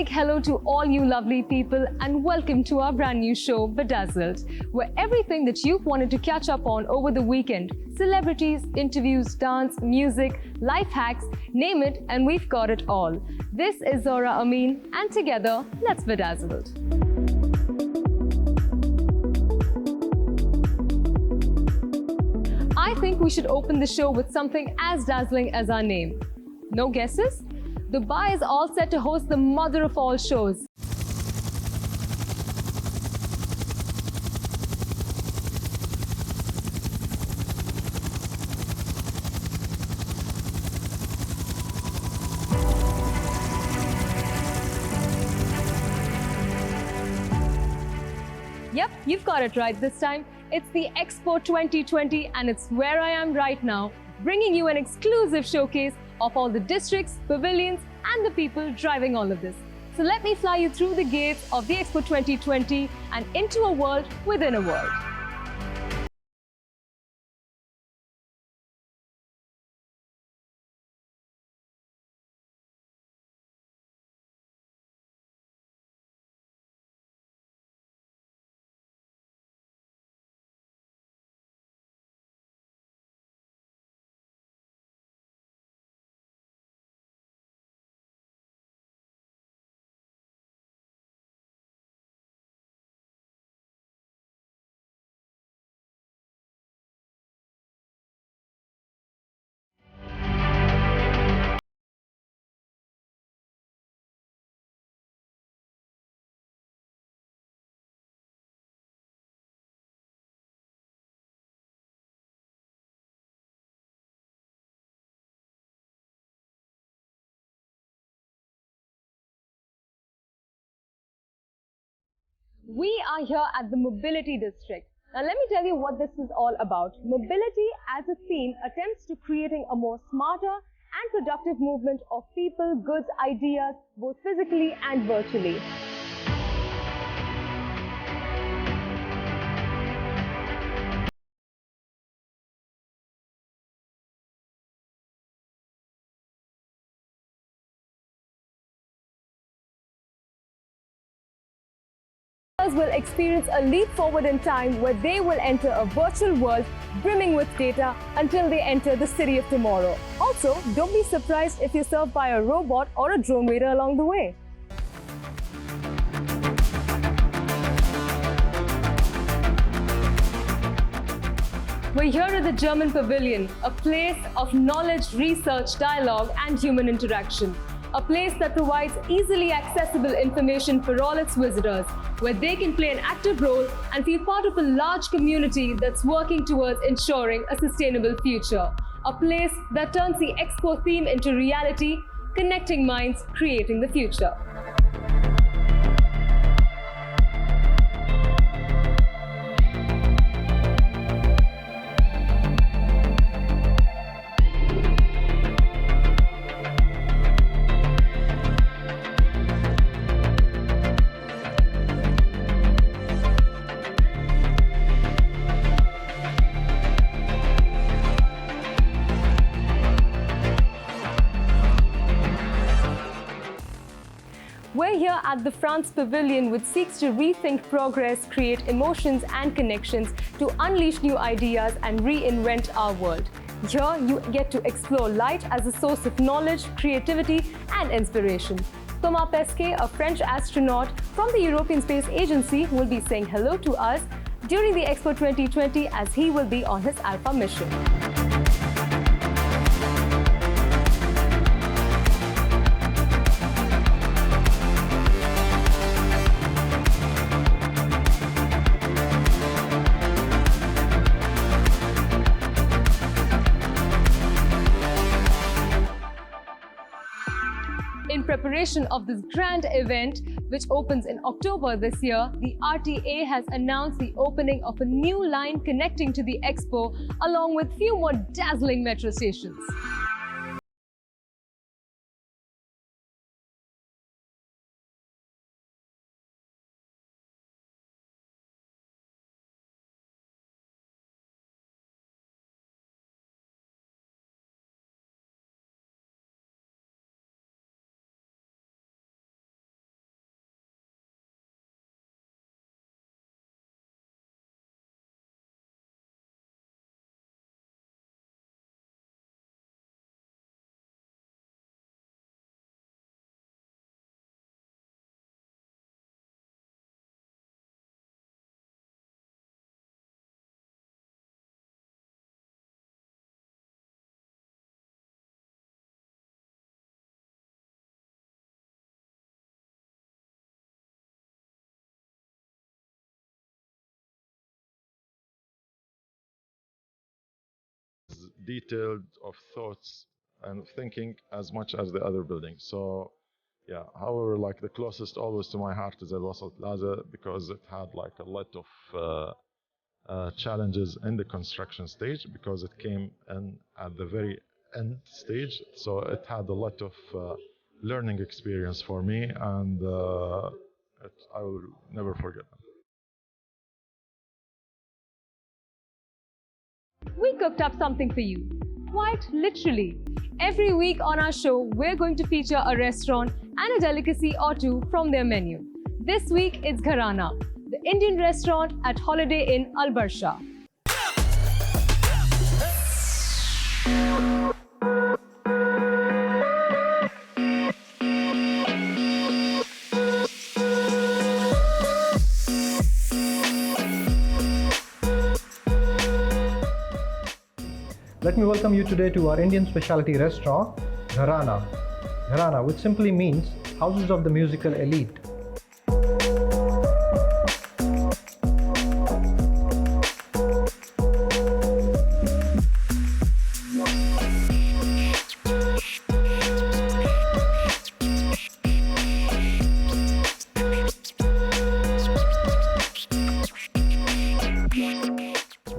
big hello to all you lovely people and welcome to our brand new show, Bedazzled, where everything that you've wanted to catch up on over the weekend, celebrities, interviews, dance, music, life hacks, name it, and we've got it all. This is Zora Amin, and together, let's Bedazzled. I think we should open the show with something as dazzling as our name. No guesses? Dubai is all set to host the mother of all shows. Yep, you've got it right this time. It's the Expo 2020 and it's where I am right now, bringing you an exclusive showcase of all the districts, pavilions and the people driving all of this. So let me fly you through the gates of the Expo 2020 and into a world within a world. We are here at the Mobility District. Now let me tell you what this is all about. Mobility as a theme attempts to creating a more smarter and productive movement of people, goods, ideas, both physically and virtually. Will experience a leap forward in time where they will enter a virtual world brimming with data until they enter the city of tomorrow. Also, don't be surprised if you're served by a robot or a drone waiter along the way. We're here at the German Pavilion, a place of knowledge, research, dialogue and human interaction. A place that provides easily accessible information for all its visitors, where they can play an active role and feel part of a large community that's working towards ensuring a sustainable future. A place that turns the Expo theme into reality, connecting minds, creating the future. We're here at the France Pavilion, which seeks to rethink progress, create emotions and connections to unleash new ideas and reinvent our world. Here, you get to explore light as a source of knowledge, creativity and inspiration. Thomas Pesquet, a French astronaut from the European Space Agency, will be saying hello to us during the Expo 2020 as he will be on his Alpha mission. In preparation of this grand event, which opens in October this year, the RTA has announced the opening of a new line connecting to the Expo, along with few more dazzling metro stations. detailed of thoughts and thinking as much as the other buildings. So yeah, however, like the closest always to my heart is Al Wasat Plaza because it had like a lot of challenges in the construction stage because it came in at the very end stage. So it had a lot of learning experience for me, and I will never forget them. We cooked up something for you. Quite literally. Every week on our show, we're going to feature a restaurant and a delicacy or two from their menu. This week, it's Gharana, the Indian restaurant at Holiday Inn Al Barsha. Let me welcome you today to our Indian specialty restaurant, Gharana. Gharana, which simply means houses of the musical elite.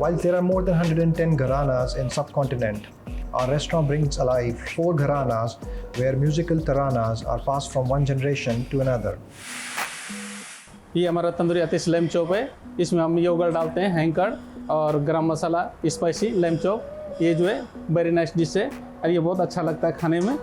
While there are more than 110 Gharanas in subcontinent, our restaurant brings alive 4 Gharanas where musical taranas are passed from one generation to another. ये हमारा तंदूरी आतिश lamb chop है। इसमें हम yogurt डालते हैं, hanker और गरम मसाला, spicy lamb chop. ये जो है वेरी नाइस डिश है और ये बहुत अच्छा लगता है खाने में।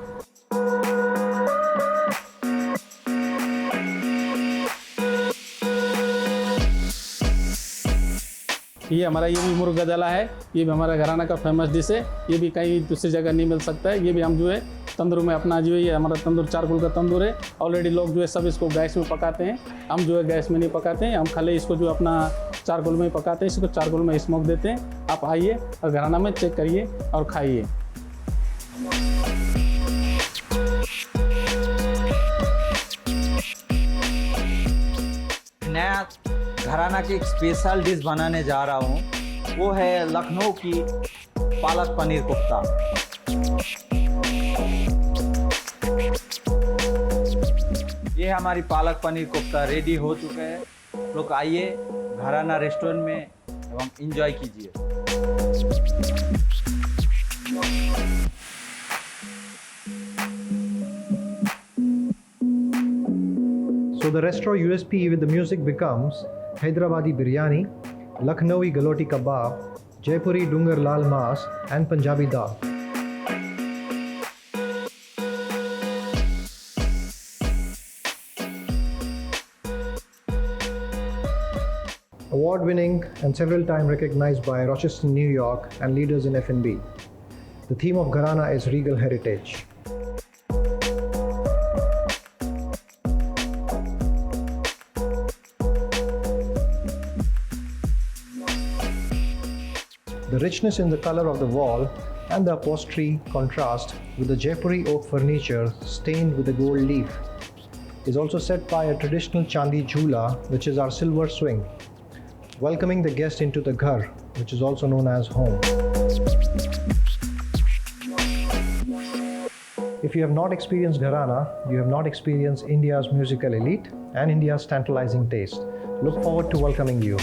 ये हमारा ये भी मुर्गा जला है, ये भी हमारा घराना का फेमस डिश है। ये भी कहीं दूसरी जगह नहीं मिल सकता है। ये भी हम जो है तंदूर में अपना जो है, ये हमारा तंदूर चारकोल का तंदूर है। ऑलरेडी लोग जो है सब इसको गैस में पकाते हैं, हम जो है गैस में नहीं पकाते हैं, हम खाली इसको जो अपना चारकोल में पकाते हैं, इसको चारकोल में स्मोक देते हैं। आप आइए और घराना में चेक करिए और खाइए। नया घराना की एक स्पेशल डिश बनाने जा रहा हूँ, वो है लखनऊ की पालक पनीर कोफ्ता। ये हमारी पालक पनीर कोफ्ता रेडी हो चुका है। लोग आइए घराना रेस्टोरेंट में एवं एंजॉय कीजिए। So the restaurant USP with the music becomes Hyderabadi biryani, Lucknowi galoti kebab, Jaipuri dungar lal mas and Punjabi dal. Award-winning and several times recognized by Rochester, New York and leaders in F&B. The theme of Gharana is regal heritage. The richness in the color of the wall and the upholstery contrast with the Jaipuri oak furniture stained with a gold leaf is also set by a traditional Chandi Jhula, which is our silver swing, welcoming the guest into the ghar, which is also known as home. If you have not experienced Gharana, you have not experienced India's musical elite and India's tantalizing taste. Look forward to welcoming you.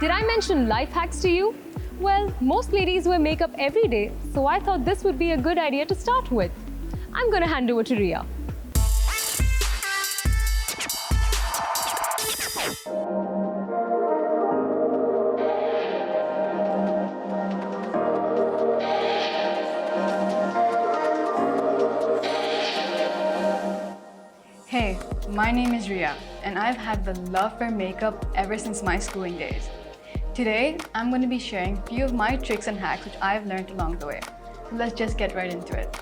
Did I mention life hacks to you? Well, most ladies wear makeup every day, so I thought this would be a good idea to start with. I'm gonna hand over to Ria. Hey, my name is Ria, and I've had the love for makeup ever since my schooling days. Today, I'm going to be sharing a few of my tricks and hacks which I've learned along the way. Let's just get right into it.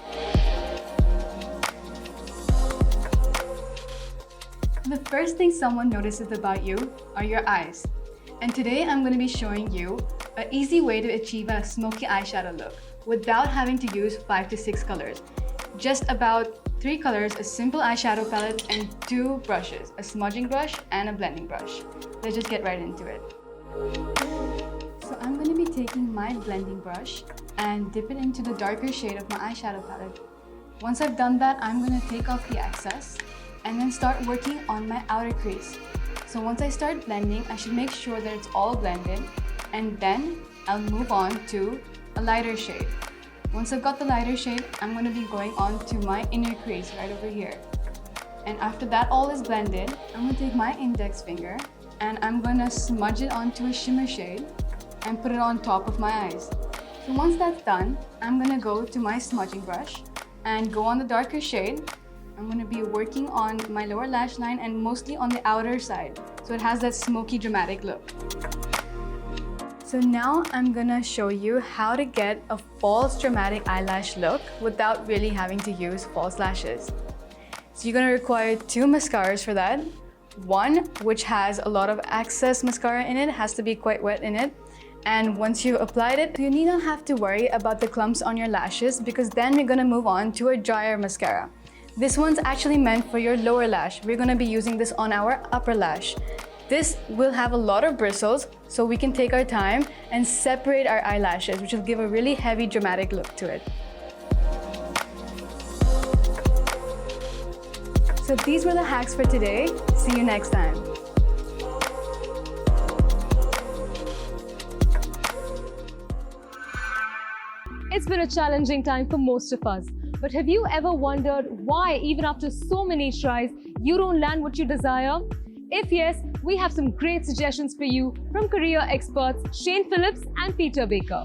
The first thing someone notices about you are your eyes. And today, I'm going to be showing you an easy way to achieve a smoky eyeshadow look without having to use 5 to 6 colors. Just about 3 colors, a simple eyeshadow palette, and 2 brushes, a smudging brush and a blending brush. Let's just get right into it. So I'm going to be taking my blending brush and dip it into the darker shade of my eyeshadow palette. Once I've done that, I'm going to take off the excess and then start working on my outer crease. So once I start blending, I should make sure that it's all blended, and then I'll move on to a lighter shade. Once I've got the lighter shade, I'm going to be going on to my inner crease right over here. And after that all is blended, I'm going to take my index finger and I'm going to smudge it onto a shimmer shade and put it on top of my eyes. So once that's done, I'm going to go to my smudging brush and go on the darker shade. I'm going to be working on my lower lash line and mostly on the outer side, so it has that smoky, dramatic look. So now I'm going to show you how to get a false dramatic eyelash look without really having to use false lashes. So you're going to require 2 mascaras for that. One, which has a lot of excess mascara in it, has to be quite wet in it. And once you've applied it, you need not have to worry about the clumps on your lashes, because then we're going to move on to a drier mascara. This one's actually meant for your lower lash. We're going to be using this on our upper lash. This will have a lot of bristles, so we can take our time and separate our eyelashes, which will give a really heavy, dramatic look to it. So these were the hacks for today. See you next time. It's been a challenging time for most of us. But have you ever wondered why, even after so many tries, you don't land what you desire? If yes, we have some great suggestions for you from career experts Shane Phillips and Peter Baker.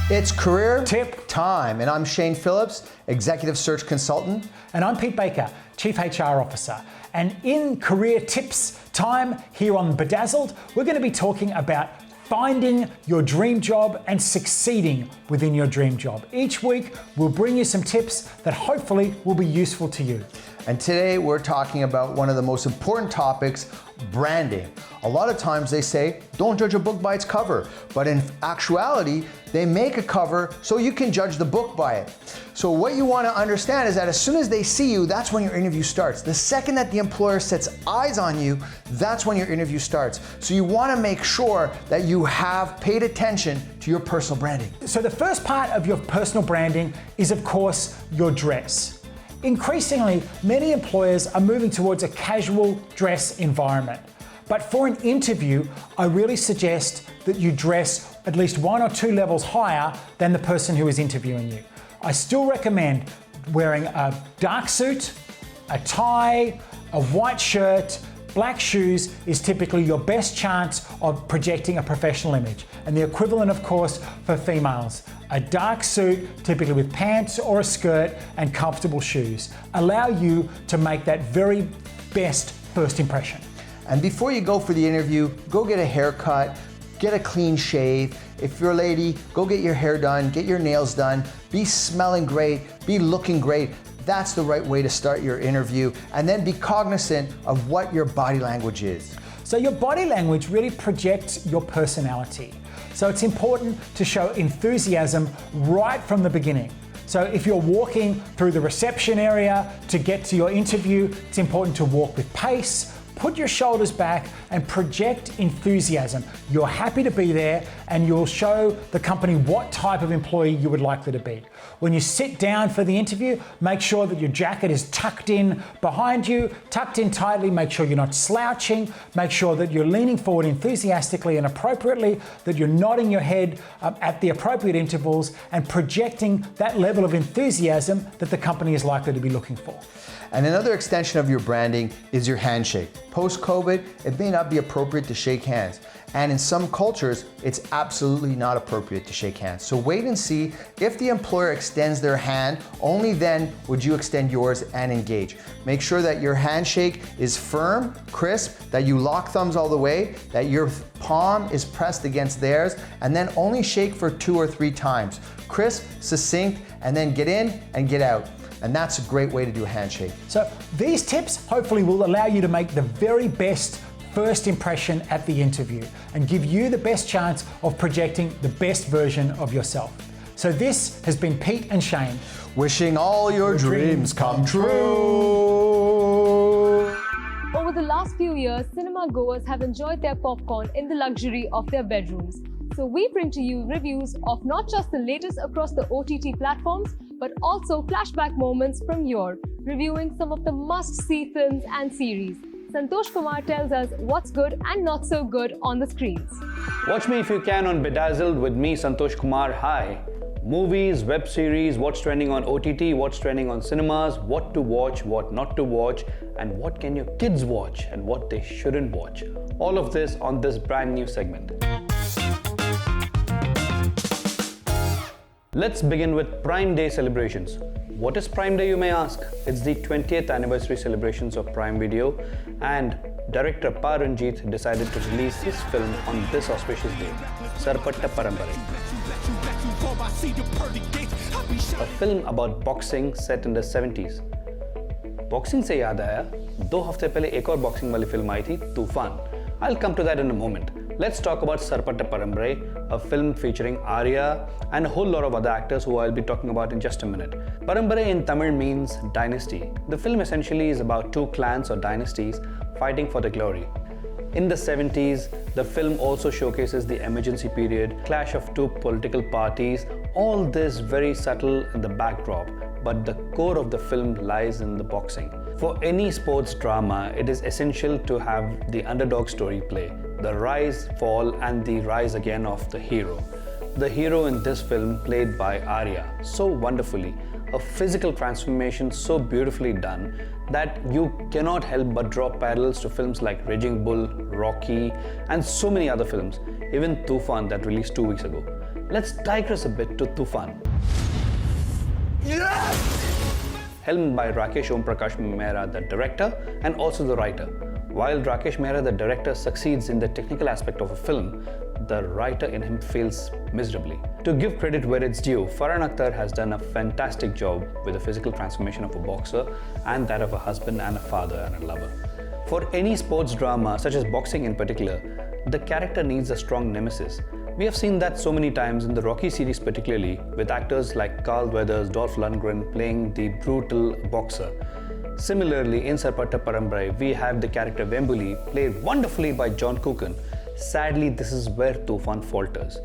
It's career tip time, and I'm Shane Phillips, Executive Search Consultant. And I'm Pete Baker, Chief HR Officer. And in career tips time here on Bedazzled, we're going to be talking about finding your dream job and succeeding within your dream job. Each week, we'll bring you some tips that hopefully will be useful to you. And today we're talking about one of the most important topics, branding. A lot of times they say, don't judge a book by its cover. But in actuality, they make a cover so you can judge the book by it. So what you want to understand is that as soon as they see you, that's when your interview starts. The second that the employer sets eyes on you, that's when your interview starts. So you want to make sure that you have paid attention to your personal branding. So the first part of your personal branding is, of course, your dress. Increasingly, many employers are moving towards a casual dress environment. But for an interview, I really suggest that you dress at least 1 or 2 levels higher than the person who is interviewing you. I still recommend wearing a dark suit, a tie, a white shirt. Black shoes is typically your best chance of projecting a professional image. And the equivalent, of course, for females. A dark suit, typically with pants or a skirt, and comfortable shoes allow you to make that very best first impression. And before you go for the interview, go get a haircut, get a clean shave. If you're a lady, go get your hair done, get your nails done, be smelling great, be looking great. That's the right way to start your interview, and then be cognizant of what your body language is. So your body language really projects your personality. So it's important to show enthusiasm right from the beginning. So if you're walking through the reception area to get to your interview, it's important to walk with pace, put your shoulders back, and project enthusiasm. You're happy to be there, and you'll show the company what type of employee you would like them to be. When you sit down for the interview, make sure that your jacket is tucked in behind you, tucked in tightly. Make sure you're not slouching. Make sure that you're leaning forward enthusiastically and appropriately, that you're nodding your head at the appropriate intervals, and projecting that level of enthusiasm that the company is likely to be looking for. And another extension of your branding is your handshake. Post-COVID, it may not be appropriate to shake hands. And in some cultures, it's absolutely not appropriate to shake hands. So wait and see. If the employer extends their hand, only then would you extend yours and engage. Make sure that your handshake is firm, crisp, that you lock thumbs all the way, that your palm is pressed against theirs, and then only shake for 2 or 3 times. Crisp, succinct, and then get in and get out. And that's a great way to do a handshake. So these tips hopefully will allow you to make the very best first impression at the interview and give you the best chance of projecting the best version of yourself. So this has been Pete and Shane. Wishing all your dreams come true. Over the last last few years, cinema goers have enjoyed their popcorn in the luxury of their bedrooms. So we bring to you reviews of not just the latest across the OTT platforms, but also flashback moments from yore, reviewing some of the must-see films and series. Santosh Kumar tells us what's good and not so good on the screens. Watch me if you can on Bedazzled with me, Santosh Kumar. Hi. Movies, web series, what's trending on OTT, what's trending on cinemas, what to watch, what not to watch, and what can your kids watch and what they shouldn't watch. All of this on this brand new segment. Let's begin with Prime Day celebrations. What is Prime Day, you may ask? It's the 20th anniversary celebrations of Prime Video, and director Pa Ranjit decided to release his film on this auspicious day, Sarpatta Parambare. A film about boxing set in the 70s. Boxing से याद आया, 2 हफ्ते पहले एक और boxing वाली film आई थी, तूफान. I'll come to that in a moment. Let's talk about Sarpatta Parambare, a film featuring Arya and a whole lot of other actors who I'll be talking about in just a minute. Parambare in Tamil means dynasty. The film essentially is about 2 clans or dynasties fighting for the glory. In the 70s, the film also showcases the emergency period, clash of 2 political parties, all this very subtle in the backdrop, but the core of the film lies in the boxing. For any sports drama, it is essential to have the underdog story play, the rise, fall, and the rise again of the hero. The hero in this film played by Arya so wonderfully, a physical transformation so beautifully done that you cannot help but draw parallels to films like Raging Bull, Rocky, and so many other films, even Tufan that released 2 weeks ago. Let's digress a bit to Tufan. Helmed by Rakesh Omprakash Mehra, the director, and also the writer. While Rakesh Mehra, the director, succeeds in the technical aspect of a film, the writer in him fails miserably. To give credit where it's due, Farhan Akhtar has done a fantastic job with the physical transformation of a boxer and that of a husband and a father and a lover. For any sports drama, such as boxing in particular, the character needs a strong nemesis. We have seen that so many times in the Rocky series particularly, with actors like Carl Weathers, Dolph Lundgren playing the brutal boxer. Similarly, in Sarpatta Parambare, we have the character Vembuli, played wonderfully by John Coogan. Sadly, this is where Tufan falters.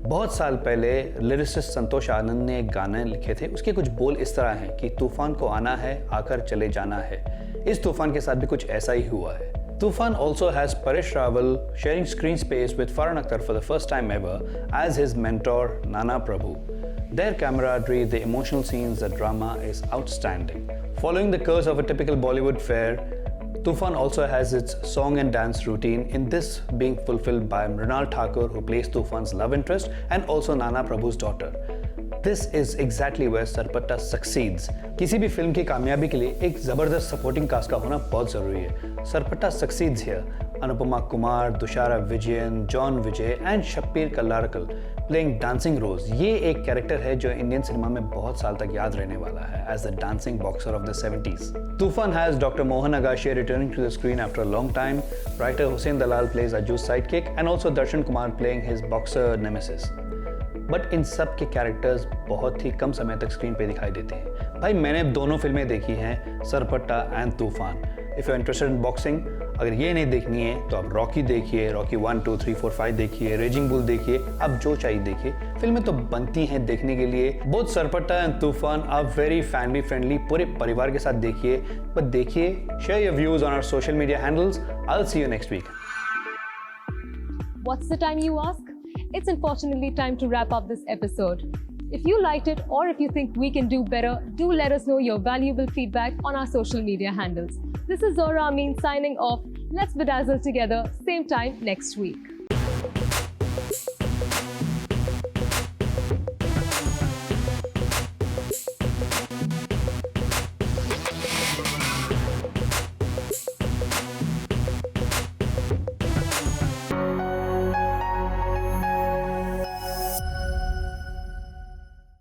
बहुत साल पहले lyricist Santosh Anand ने एक गाने लिखे थे. उसके कुछ बोल इस तरह हैं कि तूफान को आना है, आकर चले जाना है. इस तूफान के साथ भी कुछ ऐसा ही हुआ है. Tufan also has Paresh Rawal sharing screen space with Farhan Akhtar for the first time ever as his mentor Nana Prabhu. Their camaraderie, the emotional scenes, the drama is outstanding. Following the curves of a typical Bollywood fare, Tufan also has its song and dance routine, in this being fulfilled by Mrinal Thakur, who plays Tufan's love interest, and also Nana Prabhu's daughter. This is exactly where Sarpatta succeeds. किसी भी film की कामयाबी के लिए एक ज़बरदस्त supporting cast का होना बहुत ज़रूरी है. Sarpatta succeeds here. Anupama Kumar, Dushara Vijayan, John Vijay and Shabbir Kallarakal playing dancing roles. ये एक कैरेक्टर है जो इंडियन सिनेमा में बहुत साल तक याद रहने वाला है as the dancing boxer of the 70s. Tufan has Dr. Mohan Agashe returning to the screen after a long time. Writer Hussein Dalal plays Ajju's sidekick and also Darshan Kumar playing his boxer nemesis. But in सब के characters बहुत ही कम समय तक screen पे दिखाई देते हैं. भाई मैंने दोनों फिल्में देखी हैं, Sarpatta and Toofaan. If you are interested in boxing, अगर ये नहीं देखनी है तो आप रॉकी देखिए, रॉकी 1, 2, 3, 4, 5 देखिए, रेजिंग बुल देखिए, आप जो चाहिए देखिए. फिल्में तो बनती हैं देखने के लिए. Both Sarpatta and Toofaan are very family friendly. पूरे परिवार के साथ देखिए, बट देखिए, share your views on our social media handles. I will see you next week. What's the time, you ask? It's unfortunately time to wrap up this episode. If you liked it or if you think we can do better, do let us know your valuable feedback on our social media handles. This is Zora Amin signing off. Let's bedazzle together, same time next week.